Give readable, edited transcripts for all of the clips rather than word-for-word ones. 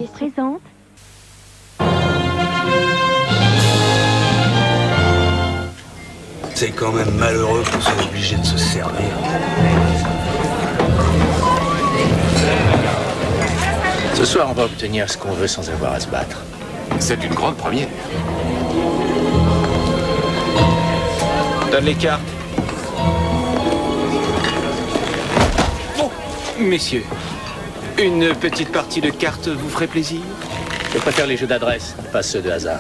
Présente. C'est quand même malheureux qu'on soit obligé de se servir. Ce soir, on va obtenir ce qu'on veut sans avoir à se battre. C'est une grande première. Donne les cartes. Bon, messieurs, une petite partie de cartes vous ferait plaisir? Je préfère les jeux d'adresse, pas ceux de hasard.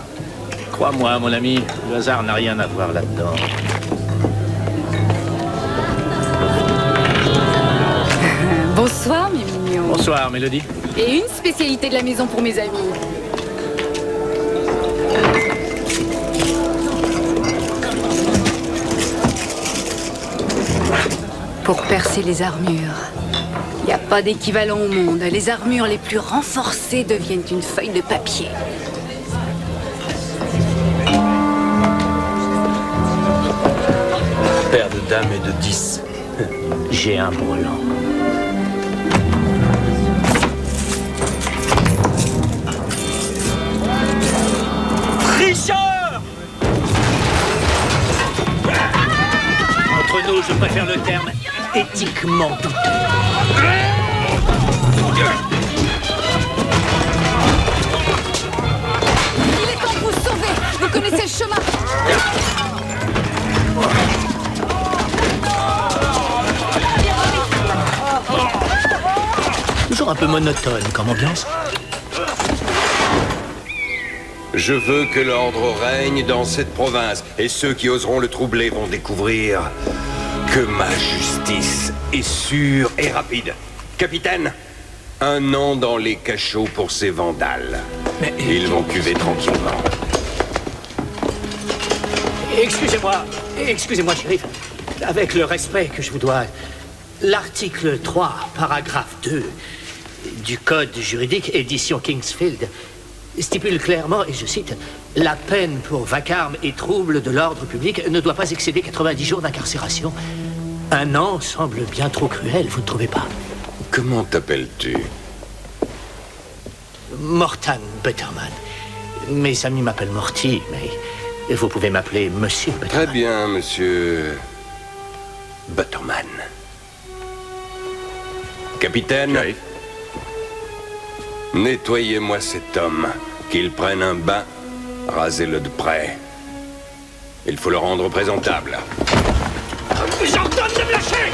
Crois-moi, mon ami, le hasard n'a rien à voir là-dedans. Bonsoir, mes mignons. Bonsoir, Mélodie. Et une spécialité de la maison pour mes amis. Pour percer les armures. Il n'y a pas d'équivalent au monde. Les armures les plus renforcées deviennent une feuille de papier. Paire de dames et de 10. J'ai un brelan. Tricheur! Entre nous, je préfère le terme éthiquement douteux. Il est temps de vous sauver. Vous connaissez le chemin. Toujours un peu monotone comme ambiance. Je veux que l'ordre règne dans cette province, et ceux qui oseront le troubler vont découvrir que ma justice est sûre et rapide. Capitaine, un an dans les cachots pour ces vandales. Mais Ils vont cuver tranquillement. Excusez-moi, shérif. Avec le respect que je vous dois, l'article 3, paragraphe 2 du Code juridique, édition Kingsfield, stipule clairement, et je cite, « La peine pour vacarme et trouble de l'ordre public ne doit pas excéder 90 jours d'incarcération. » Un an semble bien trop cruel, vous ne trouvez pas? Comment t'appelles-tu? Mortan Butterman. Mes amis m'appellent Morty, mais vous pouvez m'appeler Monsieur Butterman. Très bien, monsieur Butterman. Capitaine, nettoyez-moi cet homme. Qu'il prenne un bain, rasez-le de près. Il faut le rendre présentable. J'ordonne de me lâcher!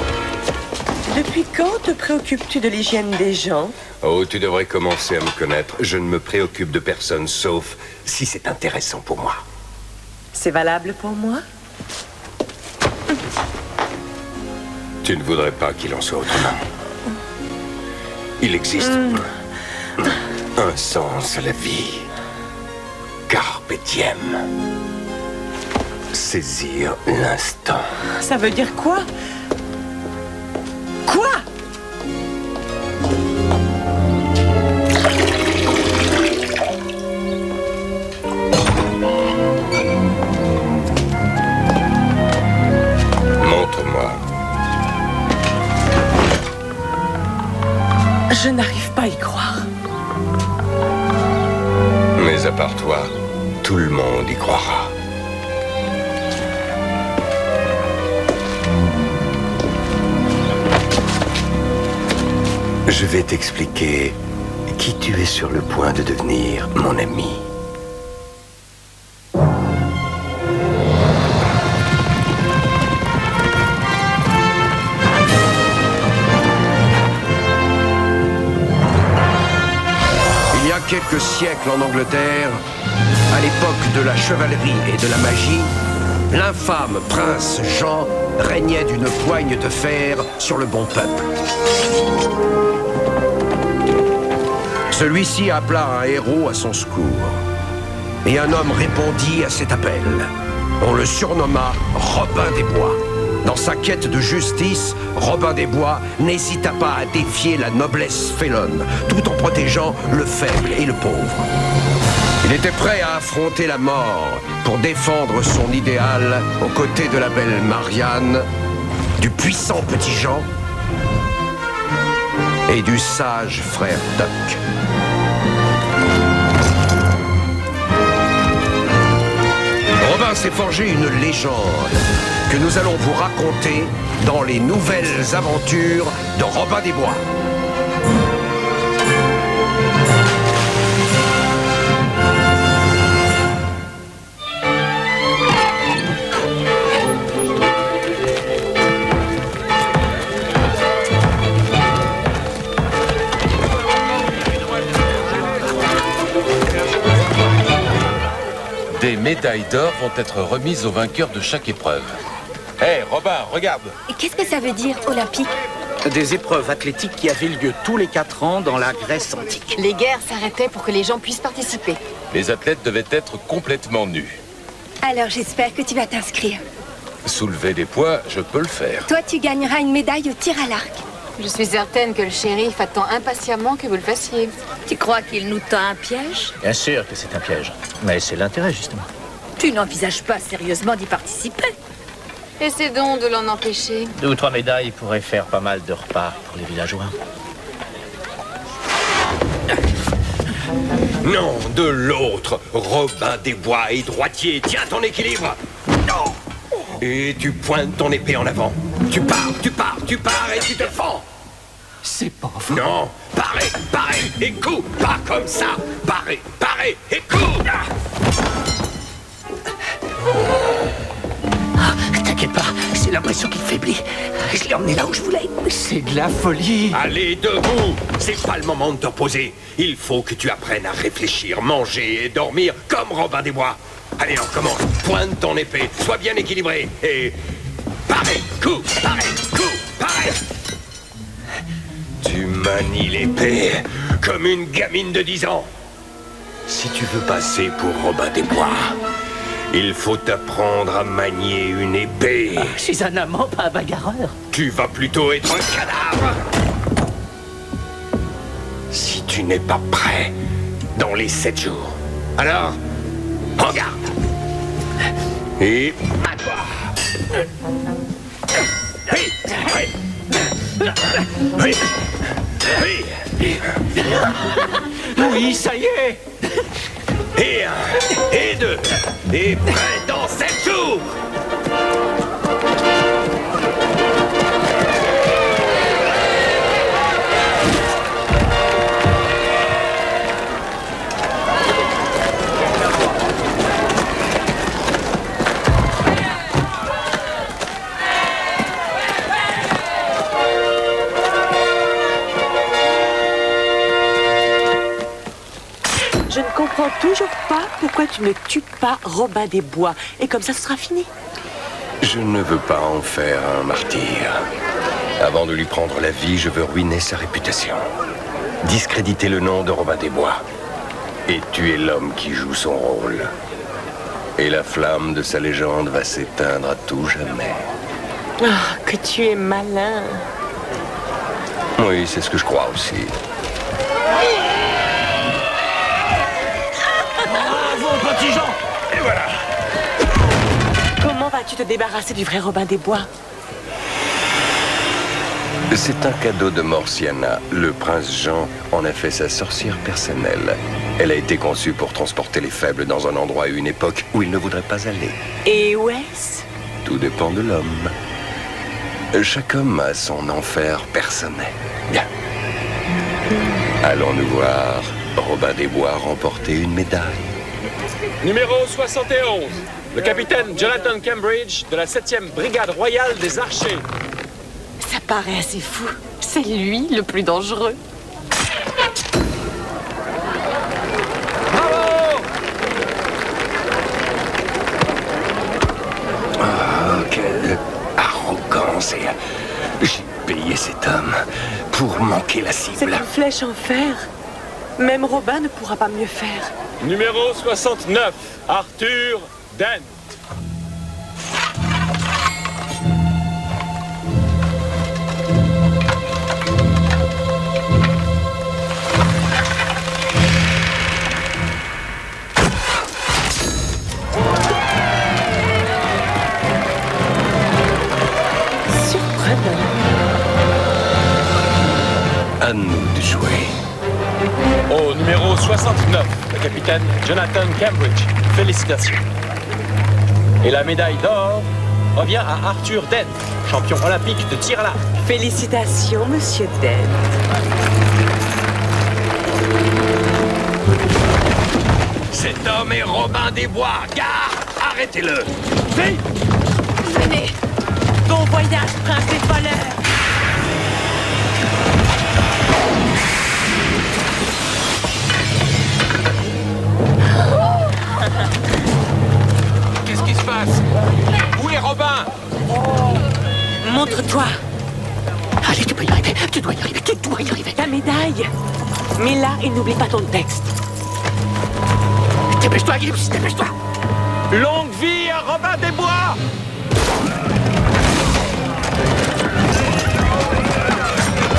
Depuis quand te préoccupes-tu de l'hygiène des gens? Oh, tu devrais commencer à me connaître. Je ne me préoccupe de personne, sauf si c'est intéressant pour moi. C'est valable pour moi? Tu ne voudrais pas qu'il en soit autrement. Il existe un sens à la vie. Carpe diem. Saisir l'instant. Ça veut dire quoi? Quoi? Montre-moi. Je n'arrive pas à y croire. Mais à part toi, tout le monde y croira. Je vais t'expliquer qui tu es sur le point de devenir, mon ami. Il y a quelques siècles en Angleterre, à l'époque de la chevalerie et de la magie, l'infâme prince Jean régnait d'une poigne de fer sur le bon peuple. Celui-ci appela un héros à son secours. Et un homme répondit à cet appel. On le surnomma Robin des Bois. Dans sa quête de justice, Robin des Bois n'hésita pas à défier la noblesse félonne, tout en protégeant le faible et le pauvre. Il était prêt à affronter la mort pour défendre son idéal aux côtés de la belle Marianne, du puissant petit Jean et du sage frère Doc. s'est forgé une légende que nous allons vous raconter dans les nouvelles aventures de Robin des Bois. Des médailles d'or vont être remises aux vainqueurs de chaque épreuve. Hé, Robin, regarde! Et qu'est-ce que ça veut dire, olympique? Des épreuves athlétiques qui avaient lieu tous les 4 ans dans la Grèce antique. Les guerres s'arrêtaient pour que les gens puissent participer. Les athlètes devaient être complètement nus. Alors j'espère que tu vas t'inscrire. Soulever des poids, je peux le faire. Toi, tu gagneras une médaille au tir à l'arc. Je suis certaine que le shérif attend impatiemment que vous le fassiez. Tu crois qu'il nous tend un piège? Bien sûr que c'est un piège, mais c'est l'intérêt justement. Tu n'envisages pas sérieusement d'y participer? Essaie donc de l'en empêcher. 2 ou 3 médailles pourraient faire pas mal de repas pour les villageois. Non, de l'autre. Robin des Bois est droitier. Tiens ton équilibre. Non. Et tu pointes ton épée en avant. Tu pars et tu te fends. C'est pas vrai. Non, parez et coup. Pas comme ça. Parez et coup. T'inquiète pas, c'est l'impression qu'il faiblit. Je l'ai emmené là où je voulais. C'est de la folie. Allez, debout. C'est pas le moment de te reposer. Il faut que tu apprennes à réfléchir, manger et dormir comme Robin des Bois. Allez, on commence. Pointe ton épée, sois bien équilibré. Et... parez, coup. Tu manies l'épée comme une gamine de 10 ans. Si tu veux passer pour Robin des Bois, il faut apprendre à manier une épée. Je suis un amant, pas un bagarreur. Tu vas plutôt être un cadavre. Si tu n'es pas prêt dans les 7 jours, alors, regarde. Et à toi. Oui, ça y est. Et 1, et 2, et prêt dans 7 jours. Je ne comprends toujours pas pourquoi tu ne tues pas Robin des Bois. Et comme ça, ce sera fini. Je ne veux pas en faire un martyr. Avant de lui prendre la vie, je veux ruiner sa réputation. Discréditer le nom de Robin des Bois. Et tuer l'homme qui joue son rôle. Et la flamme de sa légende va s'éteindre à tout jamais. Ah, que tu es malin. Oui, c'est ce que je crois aussi. Bravo, petit Jean. Et voilà. Comment vas-tu te débarrasser du vrai Robin des Bois? C'est un cadeau de Morsiana. Le prince Jean en a fait sa sorcière personnelle. Elle a été conçue pour transporter les faibles dans un endroit et une époque où ils ne voudraient pas aller. Et où est-ce? Tout dépend de l'homme. Chaque homme a son enfer personnel. Bien. Allons-nous voir Robin des Bois remporter une médaille. Numéro 71, le capitaine Jonathan Cambridge de la 7e brigade royale des archers. Ça paraît assez fou. C'est lui le plus dangereux. Oh, quelle arrogance. J'ai payé cet homme pour manquer la C'est cible. une flèche en fer. Même Robin ne pourra pas mieux faire. Numéro 69, Arthur Dent. Surprenant. À nous de jouer. Au numéro 69, le capitaine Jonathan Cambridge. Félicitations. Et la médaille d'or revient à Arthur Dent, champion olympique de tir à l'arc. Félicitations, monsieur Dent. Cet homme est Robin des Bois. Garde! Arrêtez-le! Venez! Bon voyage, prince des voleurs! Qu'est-ce qui se passe? Où est Robin? Montre-toi! Allez, tu peux y arriver. Tu dois y arriver. Tu dois y arriver. Ta médaille! Mets-la et n'oublie pas ton texte. Dépêche-toi, Gibbs, dépêche-toi. Longue vie à Robin des Bois!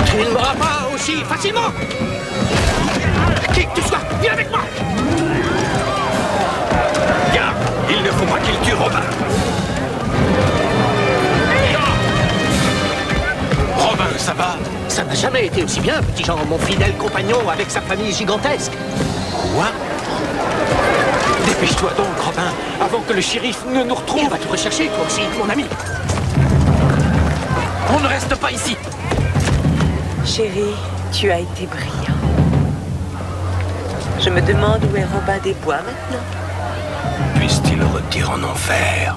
Tu ne mourras pas aussi facilement. Qui que tu sois, viens avec moi. Garde! Il ne faut pas qu'il tue Robin. Robin, ça va? Ça n'a jamais été aussi bien, petit Jean, mon fidèle compagnon avec sa famille gigantesque. Quoi? Dépêche-toi donc, Robin, avant que le shérif ne nous retrouve. Il va te rechercher, toi aussi, mon ami. On ne reste pas ici. Chérie, tu as été brillant. Je me demande où est Robin des Bois maintenant. Puisse-t-il retire en enfer.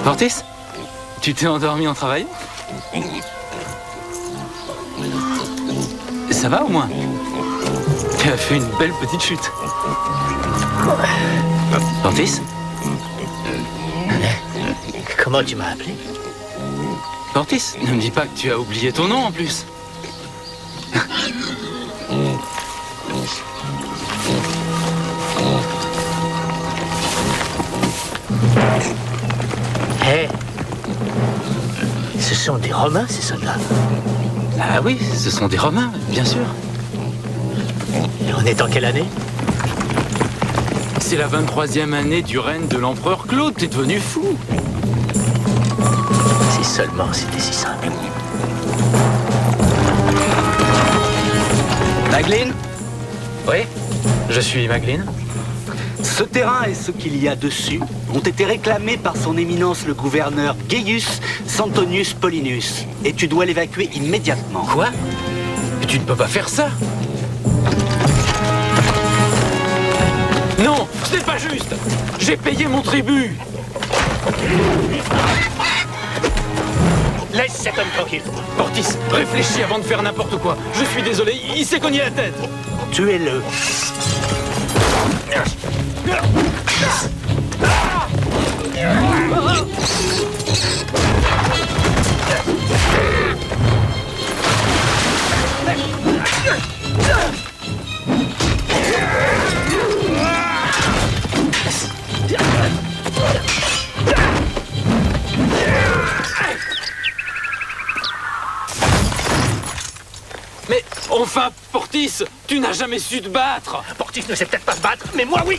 Portis? Tu t'es endormi en travaillant? Ça va au moins? Tu as fait une belle petite chute. Portis? Comment tu m'as appelé? Portis, ne me dis pas que tu as oublié ton nom en plus. Hé, ce sont des Romains, ces soldats. Ah oui, ce sont des Romains, bien sûr. Et on est en quelle année? C'est la 23e année du règne de l'empereur Claude, t'es devenu fou. Si seulement c'était si simple. Magline? Oui, je suis Magline. Ce terrain et ce qu'il y a dessus ont été réclamés par son éminence le gouverneur Gaius Santonius Paulinus. Et tu dois l'évacuer immédiatement. Quoi? Mais tu ne peux pas faire ça. Non, ce n'est pas juste. J'ai payé mon tribut. Laisse cet homme tranquille. Portis, réfléchis avant de faire n'importe quoi. Je suis désolé, il s'est cogné la tête. Tuez-le. Mais enfin, Portis, tu n'as jamais su te battre. Portis ne sait peut-être pas se battre, mais moi oui.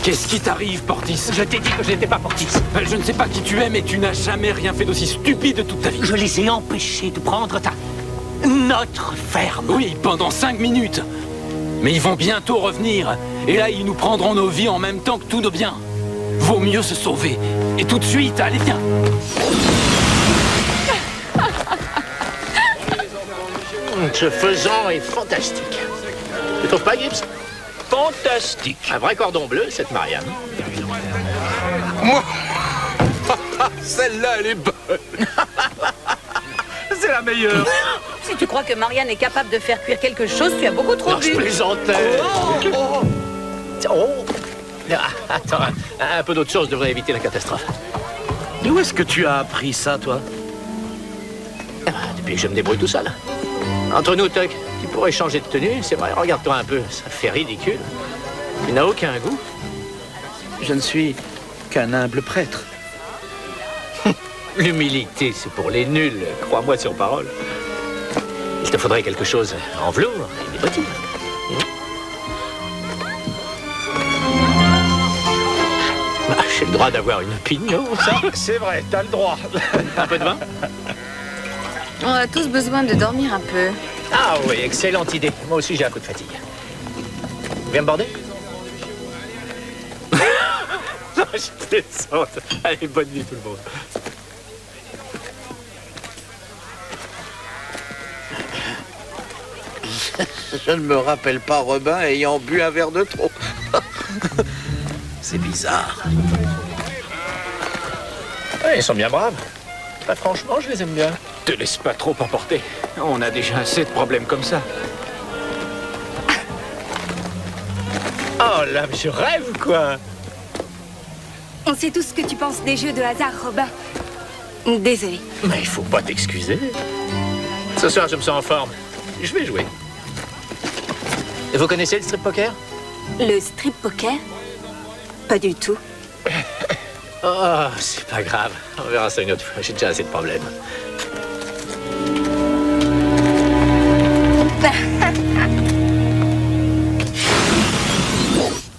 Qu'est-ce qui t'arrive, Portis? Je t'ai dit que je n'étais pas Portis. Je ne sais pas qui tu es, mais tu n'as jamais rien fait d'aussi stupide toute ta vie. Je les ai empêchés de prendre notre ferme. Oui, pendant 5 minutes. Mais ils vont bientôt revenir. Et là, ils nous prendront nos vies en même temps que tous nos biens. Vaut mieux se sauver. Et tout de suite, allez, viens. Ce faisan est fantastique. Tu trouves pas, Gibbs? Fantastique. Un vrai cordon bleu, cette Marianne. Moi celle-là, elle est bonne. C'est la meilleure. Si tu crois que Marianne est capable de faire cuire quelque chose, tu as beaucoup trop Non, je bu. plaisantais. Oh. Ah, attends, un peu d'autre chose devrait éviter la catastrophe. D'où est-ce que tu as appris ça, toi? Depuis que je me débrouille tout seul. Entre nous, Tuck, tu pourrais changer de tenue, c'est vrai, regarde-toi un peu, ça fait ridicule. Tu n'as aucun goût. Je ne suis qu'un humble prêtre. L'humilité, c'est pour les nuls, crois-moi sur parole. Il te faudrait quelque chose en velours et des bottines. Bah, j'ai le droit d'avoir une opinion, ça. C'est vrai, t'as le droit. Un peu de vin? On a tous besoin de dormir un peu. Ah oui, excellente idée. Moi aussi, j'ai un peu de fatigue. Viens me border? Non, je plaisante. Allez, bonne nuit tout le monde. Je ne me rappelle pas Robin ayant bu un verre de trop. C'est bizarre. Ouais, ils sont bien braves. Très franchement, je les aime bien. Te laisse pas trop emporter. On a déjà assez de problèmes comme ça. Oh là, mais je rêve, quoi. On sait tous ce que tu penses des jeux de hasard, Robin. Désolé. Mais il faut pas t'excuser. Ce soir, je me sens en forme. Je vais jouer. Vous connaissez le strip poker? Le strip poker? Pas du tout. Oh, c'est pas grave. On verra ça une autre fois. J'ai déjà assez de problèmes.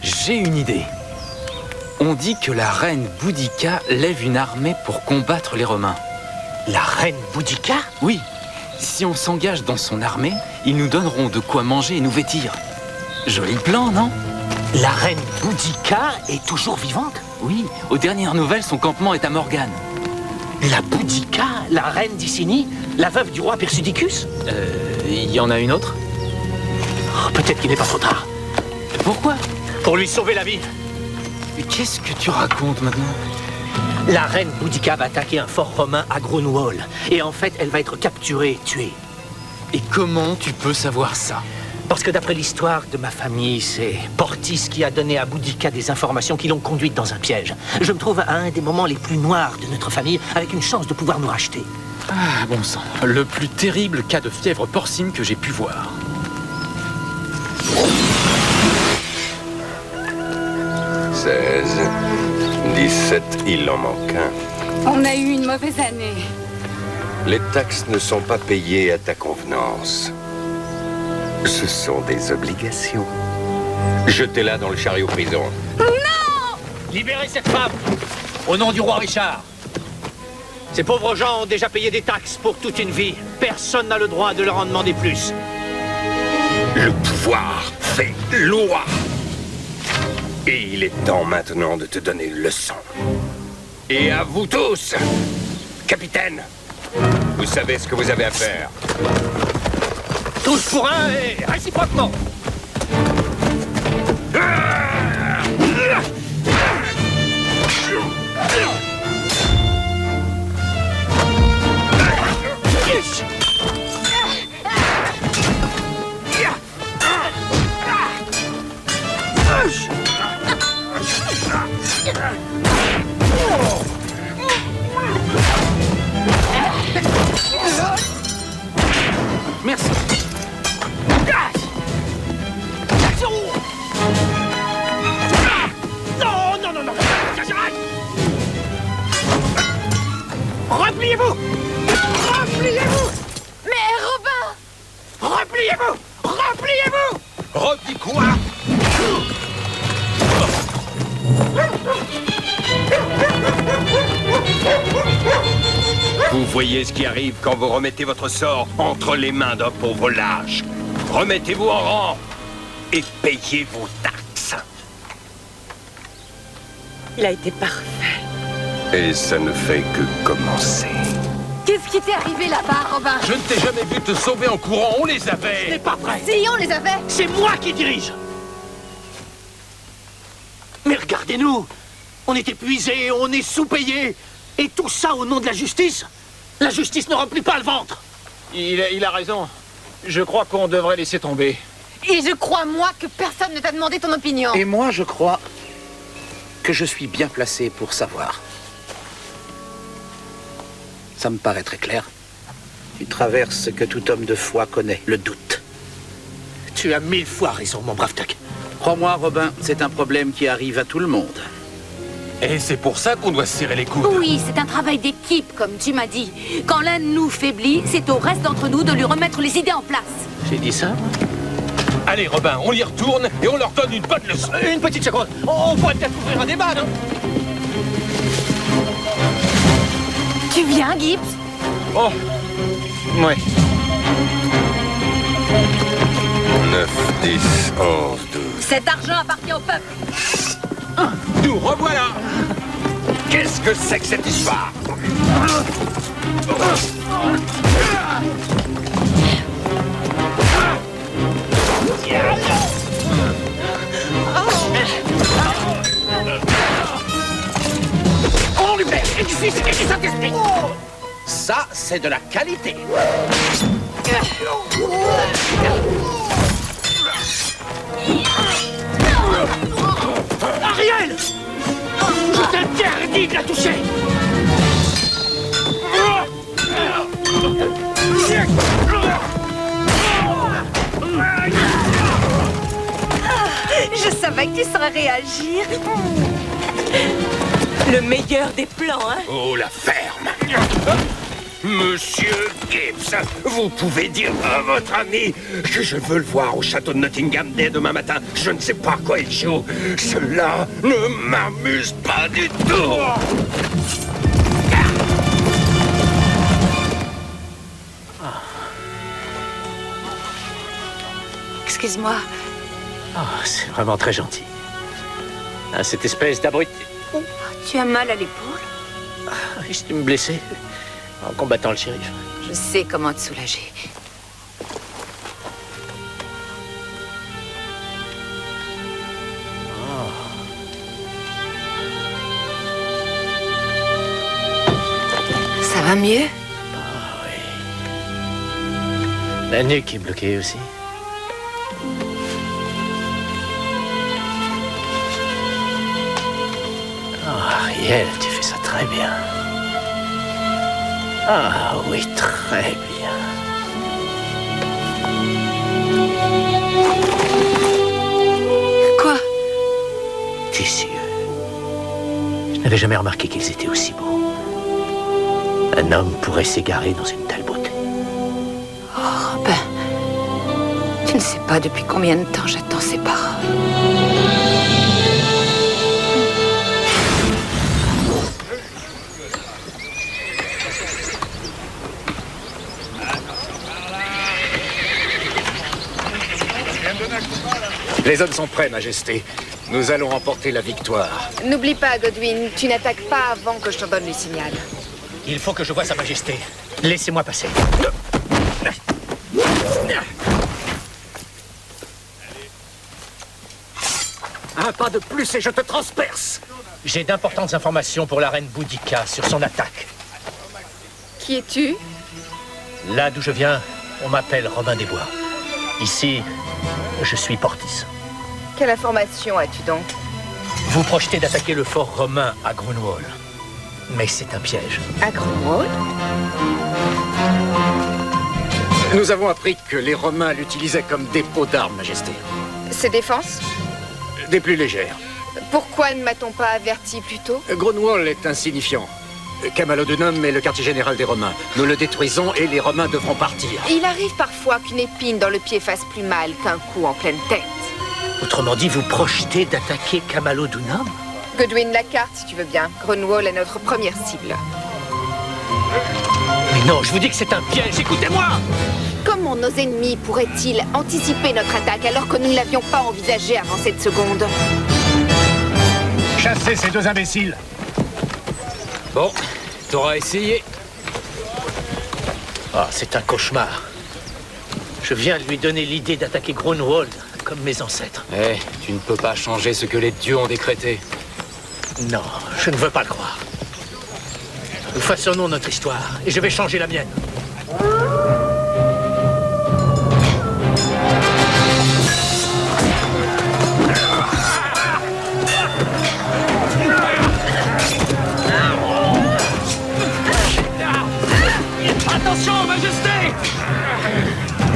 J'ai une idée. On dit que la reine Boudica lève une armée pour combattre les Romains. La reine Boudica? Oui. Si on s'engage dans son armée, ils nous donneront de quoi manger et nous vêtir. Joli plan, non? La reine Boudica est toujours vivante? Oui, aux dernières nouvelles, son campement est à Morgane. La Boudica? La reine d'Icénie? La veuve du roi Persudicus? Il y en a une autre? Oh, peut-être qu'il n'est pas trop tard. Pourquoi? Pour lui sauver la vie. Mais qu'est-ce que tu racontes maintenant? La reine Boudica va attaquer un fort romain à Grunwald. Et en fait, elle va être capturée, tuée. Et comment tu peux savoir ça? Parce que d'après l'histoire de ma famille, c'est Portis qui a donné à Boudica des informations qui l'ont conduite dans un piège. Je me trouve à un des moments les plus noirs de notre famille, avec une chance de pouvoir nous racheter. Ah, bon sang. Le plus terrible cas de fièvre porcine que j'ai pu voir. 16, 17, il en manque un. On a eu une mauvaise année. Les taxes ne sont pas payées à ta convenance. Ce sont des obligations. Jetez-la dans le chariot prison. Non! Libérez cette femme! Au nom du roi Richard! Ces pauvres gens ont déjà payé des taxes pour toute une vie. Personne n'a le droit de leur en demander plus. Le pouvoir fait loi. Et il est temps maintenant de te donner une leçon. Et à vous tous, capitaine, vous savez ce que vous avez à faire. Tous pour un et réciproquement. Merci. Non, non, non, non. Repliez-vous. Repliez-vous. Mais Robin! Repliez-vous. Repliez-vous. Replie quoi? Vous voyez ce qui arrive quand vous remettez votre sort entre les mains d'un pauvre lâche. Remettez-vous en rang et payez vos taxes. Il a été parfait. Et ça ne fait que commencer. Qu'est-ce qui t'est arrivé là-bas, Robin? Je ne t'ai jamais vu te sauver en courant, on les avait! Ce n'est pas vrai. Si, on les avait! C'est moi qui dirige. Mais regardez-nous. On est épuisés, on est sous-payés. Et tout ça au nom de la justice? La justice ne remplit pas le ventre. Il a raison. Je crois qu'on devrait laisser tomber. Et je crois, moi, que personne ne t'a demandé ton opinion. Et moi, je crois que je suis bien placé pour savoir. Ça me paraît très clair. Tu traverses ce que tout homme de foi connaît, le doute. Tu as 1000 fois raison, mon brave Tuck. Crois-moi, Robin, c'est un problème qui arrive à tout le monde. Et c'est pour ça qu'on doit se serrer les coudes. Oui, c'est un travail d'équipe, comme tu m'as dit. Quand l'un de nous faiblit, c'est au reste d'entre nous de lui remettre les idées en place. J'ai dit ça? Allez, Robin, on y retourne et on leur donne une bonne leçon. Une petite seconde. On pourrait peut-être ouvrir un débat, non? Tu viens, Gibbs? Oh, ouais. 9, 10, 11, 12. Cet argent appartient au peuple. Nous revoilà. Qu'est-ce que c'est que cette histoire? On lui perd et du Fils et du Saint-Esprit. Ça, c'est de la qualité. Ariel! Je t'interdis de la toucher! Je savais que tu saurais réagir. Le meilleur des plans, hein? Oh, la ferme! Monsieur Gibbs, vous pouvez dire à votre ami que je veux le voir au château de Nottingham dès demain matin. Je ne sais pas quoi il joue. Cela ne m'amuse pas du tout. Excuse-moi. Oh, c'est vraiment très gentil. Ah, cette espèce d'abruti. Tu as mal à l'épaule? J'étais me blessé en combattant le shérif. Je sais comment te soulager. Ça va mieux? Ah oui. La nuque est bloquée aussi. Ah, Ariel, tu fais ça très bien. Ah oui, très bien. Quoi? Tes yeux. Je n'avais jamais remarqué qu'ils étaient aussi beaux. Un homme pourrait s'égarer dans une telle beauté. Oh, Robin. Tu ne sais pas depuis combien de temps j'attends ces paroles. Les hommes sont prêts, Majesté. Nous allons remporter la victoire. N'oublie pas, Godwin, tu n'attaques pas avant que je te donne le signal. Il faut que je voie Sa Majesté. Laissez-moi passer. Un pas de plus et je te transperce. J'ai d'importantes informations pour la reine Boudica sur son attaque. Qui es-tu? Là d'où je viens, on m'appelle Robin des Bois. Ici, je suis Portis. Quelle information as-tu donc? Vous projetez d'attaquer le fort romain à Grunwald. Mais c'est un piège. À Grunwald? Nous avons appris que les Romains l'utilisaient comme dépôt d'armes, Majesté. Ses défenses? Des plus légères. Pourquoi ne m'a-t-on pas averti plus tôt? Grunwald est insignifiant. Camalodunum est le quartier général des Romains. Nous le détruisons et les Romains devront partir. Il arrive parfois qu'une épine dans le pied fasse plus mal qu'un coup en pleine tête. Autrement dit, vous projetez d'attaquer Camalodunum? Godwin, la carte, si tu veux bien. Grunwald est notre première cible. Mais non, je vous dis que c'est un piège, écoutez-moi! Comment nos ennemis pourraient-ils anticiper notre attaque alors que nous ne l'avions pas envisagée avant cette seconde? Chassez ces deux imbéciles! Bon, t'auras essayé. Ah, c'est un cauchemar. Je viens de lui donner l'idée d'attaquer Grunwald, comme mes ancêtres. Eh, tu ne peux pas changer ce que les dieux ont décrété. Non, je ne veux pas le croire. Nous façonnons notre histoire, et je vais changer la mienne. Attention, Majesté!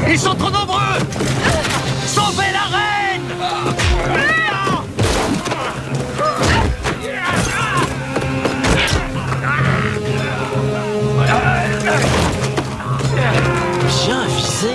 Ils sont trop nombreux! Sauvez la reine! Bien visé.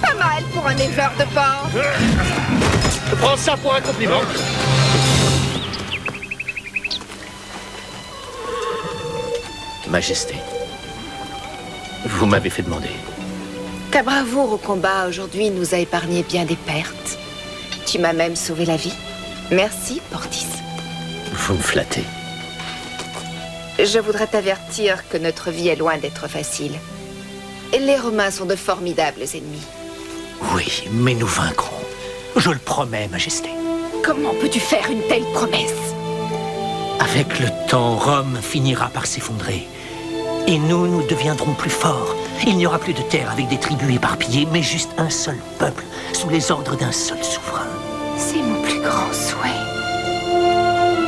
Pas mal pour un éleveur de porc. Je prends ça pour un compliment. Majesté, vous m'avez fait demander. Ta bravoure au combat aujourd'hui nous a épargné bien des pertes. Tu m'as même sauvé la vie. Merci, Portis. Vous me flattez. Je voudrais t'avertir que notre vie est loin d'être facile. Les Romains sont de formidables ennemis. Oui, mais nous vaincrons. Je le promets, Majesté. Comment peux-tu faire une telle promesse? Avec le temps, Rome finira par s'effondrer. Et nous deviendrons plus forts. Il n'y aura plus de terre avec des tribus éparpillées, mais juste un seul peuple, sous les ordres d'un seul souverain. C'est mon plus grand souhait.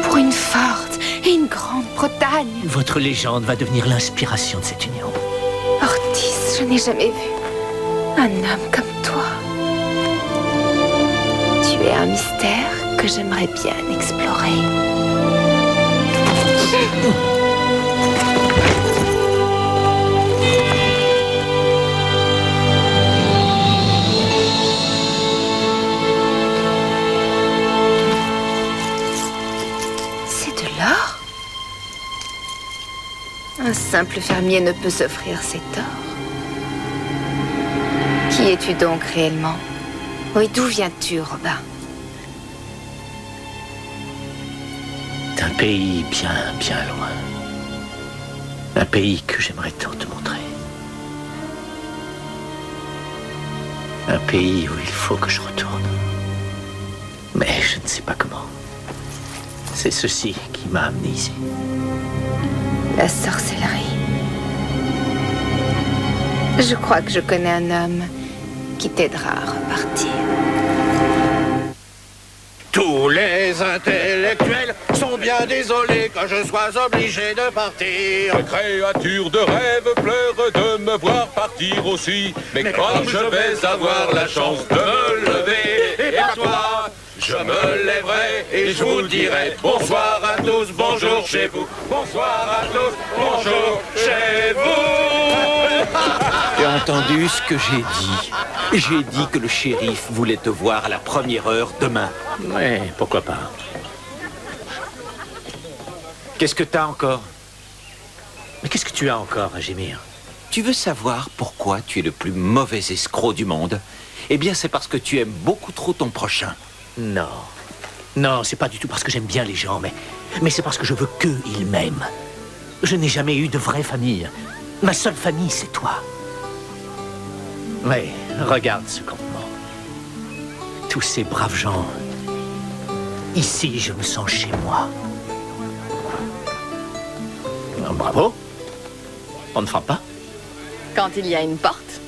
Pour une forte et une grande Bretagne. Votre légende va devenir l'inspiration de cette union. Portis, je n'ai jamais vu un homme comme toi. Tu es un mystère que j'aimerais bien explorer. C'est de l'or? Un simple fermier ne peut s'offrir cet or. Qui es-tu donc réellement? Oui, d'où viens-tu, Robin? D'un pays bien, bien loin. Un pays que j'aimerais tant te montrer. Un pays où il faut que je retourne. Mais je ne sais pas comment. C'est ceci qui m'a amené ici. La sorcellerie. Je crois que je connais un homme qui t'aidera à repartir. Tous les intellectuels sont bien désolés que je sois obligé de partir. Les créatures de rêve pleurent de me voir partir aussi. Mais quand je vais avoir la chance de me lever, et à toi, je me lèverai et je vous dirai bonsoir à tous, bonjour chez vous. Bonsoir à tous, bonjour chez vous. Tu as entendu ce que j'ai dit? J'ai dit que le shérif voulait te voir à la première heure demain. Ouais, pourquoi pas. Qu'est-ce que t'as encore? Mais qu'est-ce que tu as encore à gémir? Tu veux savoir pourquoi tu es le plus mauvais escroc du monde? Eh bien, c'est parce que tu aimes beaucoup trop ton prochain. Non. Non, c'est pas du tout parce que j'aime bien les gens, mais c'est parce que je veux qu'eux, ils m'aiment. Je n'ai jamais eu de vraie famille. Ma seule famille, c'est toi. Ouais, regarde ce campement. Tous ces braves gens. Ici, je me sens chez moi. Bravo. On ne frappe pas? Quand il y a une porte.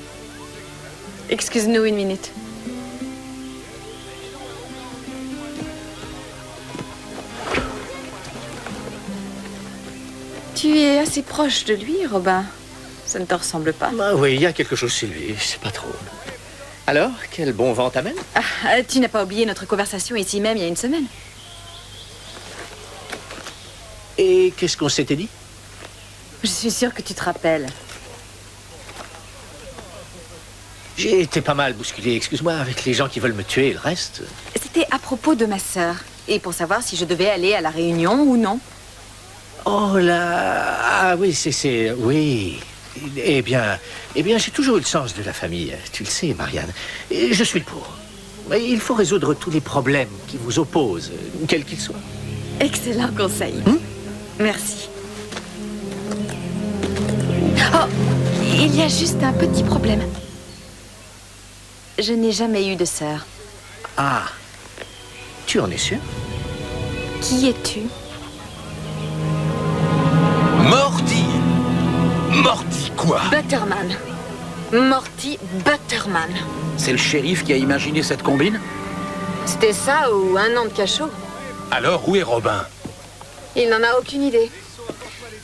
Excuse-nous une minute. Tu es assez proche de lui, Robin. Ça ne te ressemble pas. Ah oui, il y a quelque chose chez lui, c'est pas trop. Alors, quel bon vent t'amène? Tu n'as pas oublié notre conversation ici même il y a une semaine. Et qu'est-ce qu'on s'était dit? Je suis sûre que tu te rappelles. J'ai été pas mal bousculé, excuse-moi, avec les gens qui veulent me tuer, le reste... C'était à propos de ma sœur. Et pour savoir si je devais aller à la réunion ou non. Oh là... Ah oui, c'est... Oui... Eh bien, j'ai toujours eu le sens de la famille. Tu le sais, Marianne. Et je suis pour. Mais il faut résoudre tous les problèmes qui vous opposent, quels qu'ils soient. Excellent conseil. Merci. Oh, il y a juste un petit problème. Je n'ai jamais eu de sœur. Ah, tu en es sûr? Qui es-tu? Morty! Morty quoi? Butterman. Morty Butterman. C'est le shérif qui a imaginé cette combine? C'était ça ou un an de cachot? Alors, où est Robin? Il n'en a aucune idée.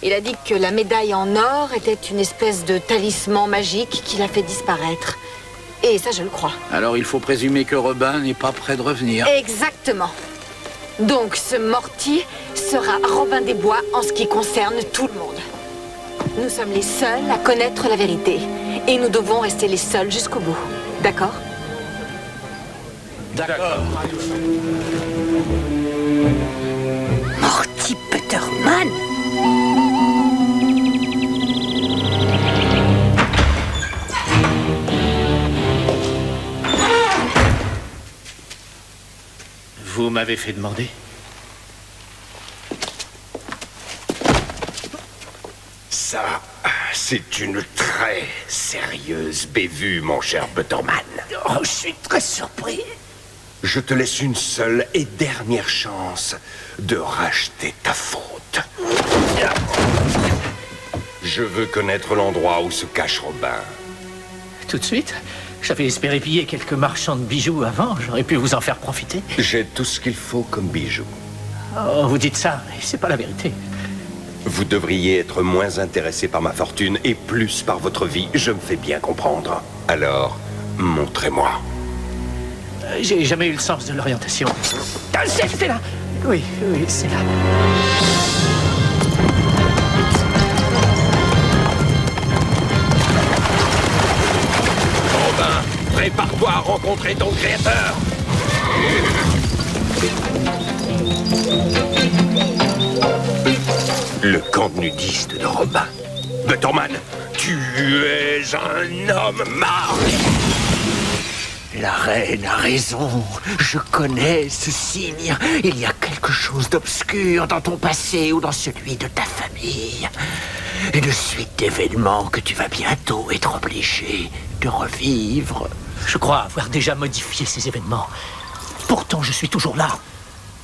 Il a dit que la médaille en or était une espèce de talisman magique qui l'a fait disparaître. Et ça, je le crois. Alors, il faut présumer que Robin n'est pas prêt de revenir. Exactement. Donc, ce Morty sera Robin des Bois en ce qui concerne tout le monde. Nous sommes les seuls à connaître la vérité. Et nous devons rester les seuls jusqu'au bout. D'accord? D'accord. Morty Butterman. Vous m'avez fait demander. Ça, c'est une très sérieuse bévue, mon cher Butterman. Oh, je suis très surpris. Je te laisse une seule et dernière chance de racheter ta faute. Je veux connaître l'endroit où se cache Robin. Tout de suite? J'avais espéré piller quelques marchands de bijoux avant. J'aurais pu vous en faire profiter. J'ai tout ce qu'il faut comme bijoux. Oh, vous dites ça, mais c'est pas la vérité. Vous devriez être moins intéressé par ma fortune et plus par votre vie. Je me fais bien comprendre. Alors, montrez-moi. J'ai jamais eu le sens de l'orientation. Ah, c'est là! Oui, c'est là. Robin, prépare-toi à rencontrer ton créateur. Le camp de nudistes de Robin. Butterman, tu es un homme marqué. La reine a raison. Je connais ce signe. Il y a quelque chose d'obscur dans ton passé ou dans celui de ta famille. Une suite d'événements que tu vas bientôt être obligé de revivre. Je crois avoir déjà modifié ces événements. Pourtant, je suis toujours là.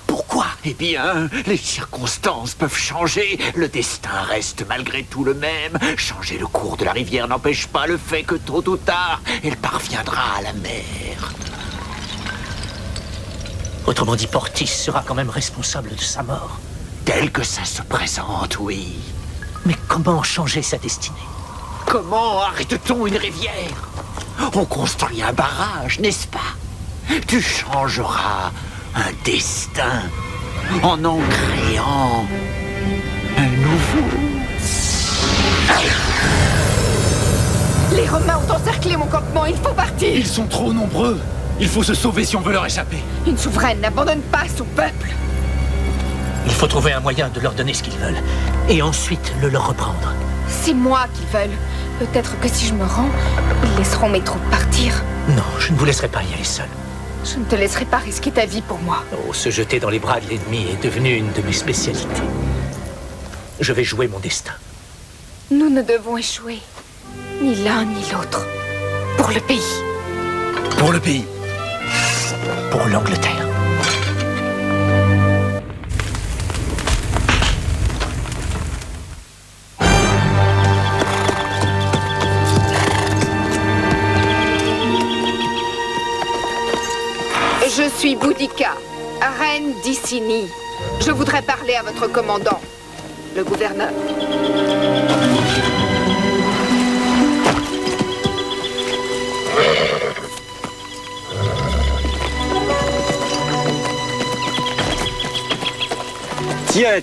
Pourquoi? Eh bien, les circonstances peuvent changer. Le destin reste malgré tout le même. Changer le cours de la rivière n'empêche pas le fait que tôt ou tard, elle parviendra à la mer. Autrement dit, Portis sera quand même responsable de sa mort. Tel que ça se présente, oui. Mais comment changer sa destinée? Comment arrête-t-on une rivière? On construit un barrage, n'est-ce pas? Tu changeras un destin en créant un nouveau. Les Romains ont encerclé mon campement, il faut partir. Ils sont trop nombreux. Il faut se sauver si on veut leur échapper. Une souveraine n'abandonne pas son peuple. Il faut trouver un moyen de leur donner ce qu'ils veulent. Et ensuite le leur reprendre. C'est moi qu'ils veulent. Peut-être que si je me rends, ils laisseront mes troupes partir. Non, je ne vous laisserai pas y aller seul. Je ne te laisserai pas risquer ta vie pour moi. Oh, se jeter dans les bras de l'ennemi est devenu une de mes spécialités. Je vais jouer mon destin. Nous ne devons échouer. Ni l'un ni l'autre. Pour le pays. Pour le pays. Pour l'Angleterre. Je suis Boudica, reine d'Icini. Je voudrais parler à votre commandant, le gouverneur. Tiens,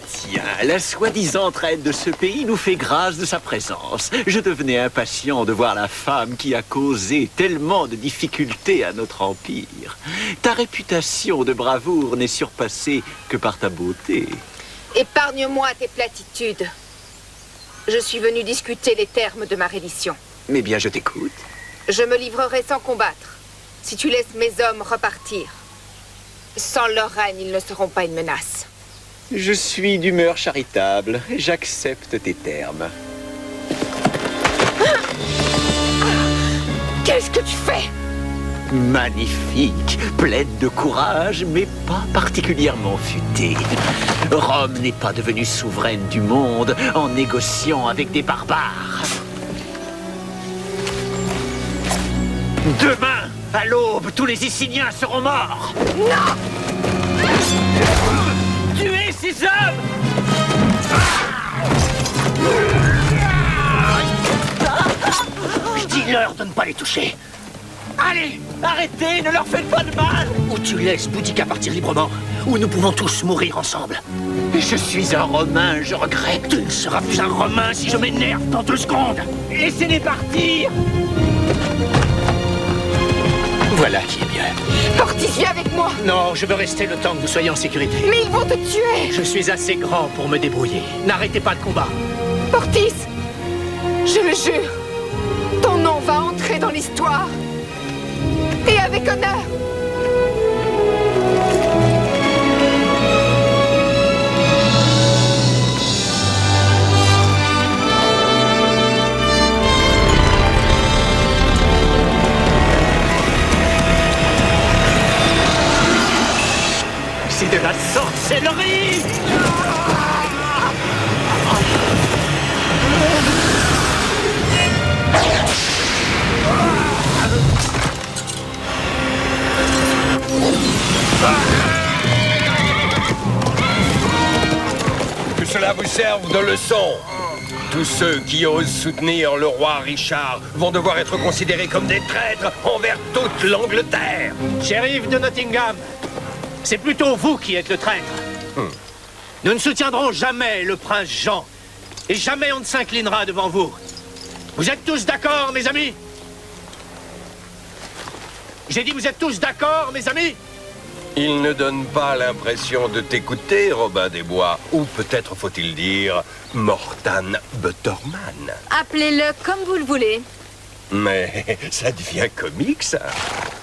la soi-disant reine de ce pays nous fait grâce de sa présence. Je devenais impatient de voir la femme qui a causé tellement de difficultés à notre empire. Ta réputation de bravoure n'est surpassée que par ta beauté. Épargne-moi tes platitudes. Je suis venu discuter les termes de ma reddition. Mais bien, je t'écoute. Je me livrerai sans combattre, si tu laisses mes hommes repartir. Sans leur règne, ils ne seront pas une menace. Je suis d'humeur charitable. J'accepte tes termes. Qu'est-ce que tu fais? magnifique, pleine de courage, mais pas particulièrement futée. Rome n'est pas devenue souveraine du monde en négociant avec des barbares. Demain, à l'aube, tous les Iciniens seront morts. Non! Tuez ces hommes! Dis-leur de ne pas les toucher. Allez, arrêtez, ne leur faites pas de mal! Ou tu laisses Boudica partir librement, ou nous pouvons tous mourir ensemble. Je suis un Romain, je regrette. Tu ne seras plus un Romain si je m'énerve dans 2 secondes. Laissez-les partir! Voilà qui est bien. Portis, viens avec moi! Non, je veux rester le temps que vous soyez en sécurité. Mais ils vont te tuer! Je suis assez grand pour me débrouiller. N'arrêtez pas le combat. Portis! Je le jure, ton nom va entrer dans l'histoire. Et avec honneur! C'est de la sorcellerie! Que cela vous serve de leçon. Tous ceux qui osent soutenir le roi Richard vont devoir être considérés comme des traîtres envers toute l'Angleterre. Shérif de Nottingham, c'est plutôt vous qui êtes le traître. Nous ne soutiendrons jamais le prince Jean. Et jamais on ne s'inclinera devant vous. Vous êtes tous d'accord, mes amis? J'ai dit, vous êtes tous d'accord, mes amis? Il ne donne pas l'impression de t'écouter, Robin des Bois. Ou peut-être faut-il dire Mortan Butterman. Appelez-le comme vous le voulez. Mais ça devient comique, ça.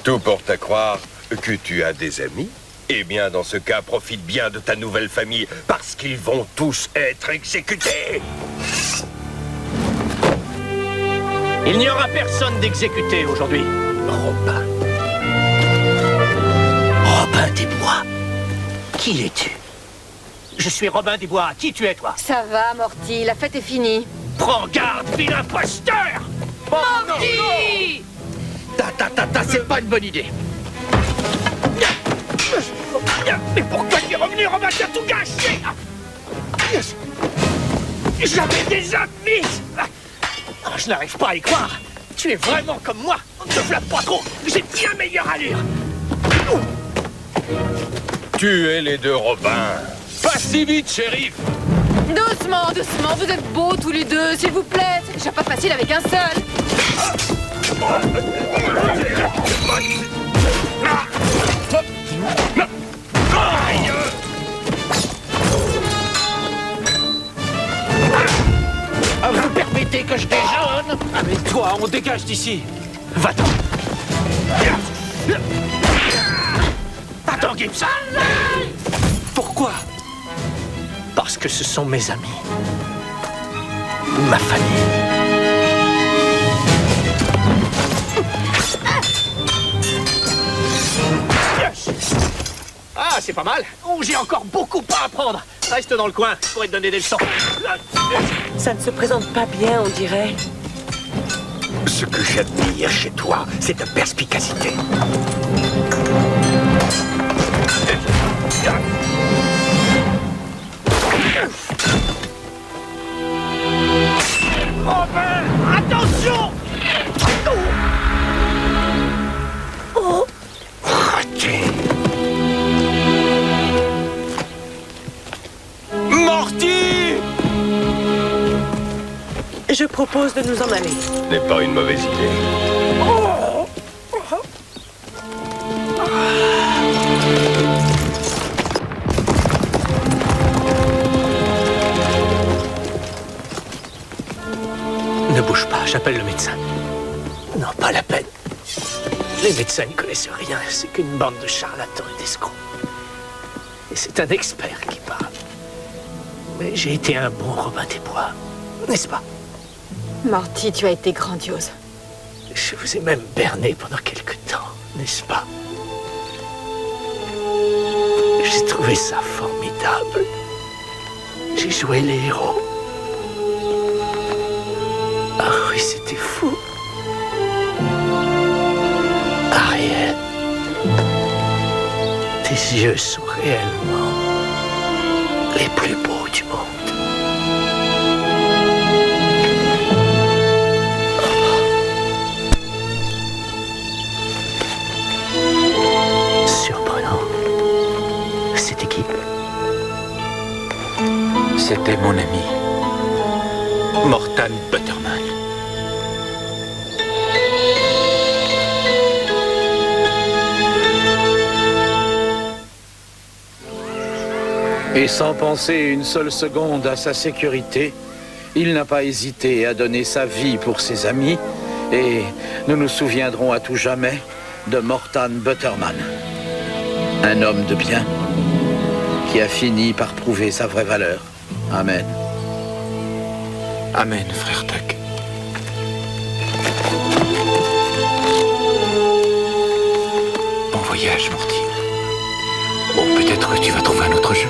Tout porte à croire que tu as des amis. Eh bien, dans ce cas, profite bien de ta nouvelle famille, parce qu'ils vont tous être exécutés. Il n'y aura personne d'exécuté aujourd'hui. Robin. Robin des Bois. Qui es-tu? Je suis Robin des Bois. Qui tu es, toi? Ça va, Morty, la fête est finie. Prends garde, vilain imposteur! Morty! C'est pas une bonne idée. Mais pourquoi tu es revenu, Robin? Tu as tout gâché! J'avais des amis! Je n'arrive pas à y croire. Tu es vraiment comme moi. Ne te flatte pas trop. J'ai bien meilleure allure. Tuez les 2 Robins. Pas si vite, shérif. Doucement, doucement, vous êtes beaux tous les deux, s'il vous plaît. C'est déjà pas facile avec un seul. Vous permettez que je déjeune? Ah mais toi, on dégage d'ici. Va-t'en. Attends, Gibson. Pourquoi? Parce que ce sont mes amis. Ma famille. Ah, c'est pas mal. Oh, j'ai encore beaucoup à apprendre. Reste dans le coin, je pourrais te donner des leçons. Ça ne se présente pas bien, on dirait. Ce que j'admire chez toi, c'est ta perspicacité. Robin, attention! Oh. Raté. Morty! Je propose de nous en aller. Ce n'est pas une mauvaise idée. Ne bouge pas, j'appelle le médecin. Non, pas la peine. Les médecins n'y connaissent rien, c'est qu'une bande de charlatans et d'escrocs. Et c'est un expert qui parle. Mais j'ai été un bon Robin des Bois, n'est-ce pas? Morty, tu as été grandiose. Je vous ai même berné pendant quelque temps. n'est-ce pas? J'ai trouvé ça formidable. J'ai joué les héros. Ah oui, c'était fou. Ariel, tes yeux sont réellement les plus beaux du monde. Surprenant. C'était qui? C'était mon ami, Mortan Butterman. Et sans penser une seule seconde à sa sécurité, il n'a pas hésité à donner sa vie pour ses amis, et nous nous souviendrons à tout jamais de Mortan Butterman. Un homme de bien qui a fini par prouver sa vraie valeur. Amen. Amen, frère Tuck. Bon voyage, Morty. Oh, peut-être tu vas trouver un autre jeu.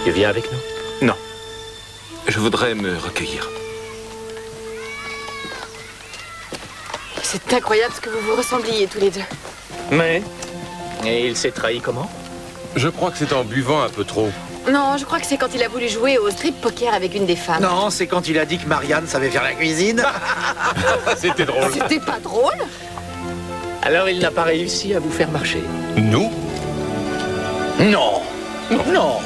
Tu viens avec nous? Non. Je voudrais me recueillir. C'est incroyable ce que vous vous ressembliez tous les deux. Mais... Et il s'est trahi comment? Je crois que c'est en buvant un peu trop. Non, je crois que c'est quand il a voulu jouer au strip poker avec une des femmes. Non, c'est quand il a dit que Marianne savait faire la cuisine. C'était drôle. C'était pas drôle? Alors il n'a pas réussi à vous faire marcher? Nous? Non. Non.